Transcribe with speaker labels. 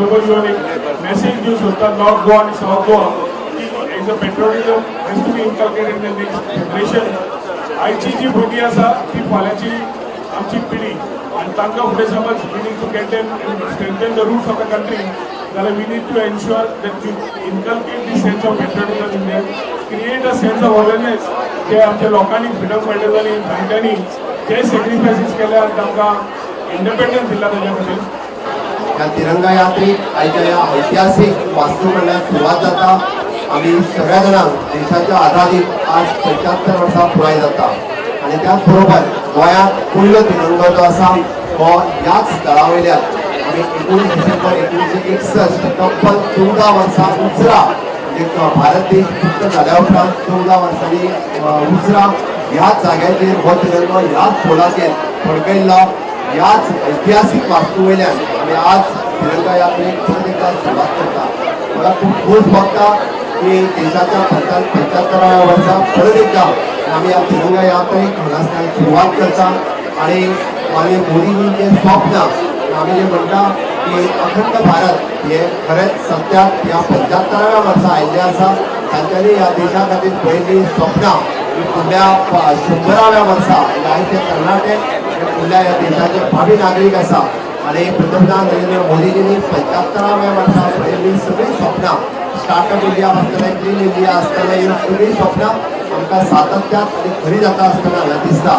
Speaker 1: बरोबर येऊन एक मेसेज दिवं सोदता नॉर्थ गोवा आणि साऊथ गोवा की as a patriotism has to be inculcated in the next generation. आयची जी भुरगीं आसा ती फाल्यांची आमची पिढी आणि तांकां फुडें समज we need to get them strengthen the roots of the country जाल्यार we need to ensure that we inculcate the sense of patriotism in them, create a sense of awareness जे आमच्या लोकांनी फ्रिडम मेळटा जाली जाणट्यांनी जे सॅक्रिफायसीस केले आनी तांकां इंडिपेंडन्स दिला ताच्या खातीर.
Speaker 2: या तिरंगा यात्रेक आयच्या या ऐतिहासिक वास्तूकडल्यान सुरवात जाता. आमी सगळ्या जाणांक देशाच्या आझादीक आज 75 वर्सां पुराय जाता आनी त्याच बरोबर गोंयांत पयलो तिरंगो जो आसा तो ह्याच स्थळा वयल्यान आमी 19 डिसेंबर 1961 तब्बल 14 वर्सां उजरा म्हणजे भारत देश मुक्त जाल्या उपरांत 14 वर्सांनी उजरा ह्याच जाग्याचेर हो तिरंगो ह्याच पोलाचेर फडकयल्लो. ह्याच ऐतिहासिक वास्तू वयल्यान आमी आज तिरंगा यात्रेक परत एकदा सुरवात करता. मला खूब खोस भोगता की देशाच्या 75व्या वर्सा परत एकदा आमी ह्या तिरंगा यात्रेक हांगासल्यान सुरवात करता आनी माननीय मोदीजींचें स्वप्न आमी जे म्हणटा की अखंड भारत हे खरेंच सत्याक ह्या 75व्या वर्सा आयिल्लें आसा. तांच्यांनी ह्या देशा खातीर पळयल्लीं स्वप्नां फुडल्या 100व्या वर्सा आयचे कर्नाटक फुडल्या ह्या देशाचे भावी नागरीक आसा आनी पंतप्रधान नरेंद्र मोदीजींनी 75व्या वर्सा पळयल्लीं सगळीं स्वप्नां स्टार्टअप इंडिया आसतलें, क्लीन इंडिया आसतलें, ह्यो सगळीं स्वप्नां आमकां सातत्यात आनी खरी जाता आसतना हांगा दिसता.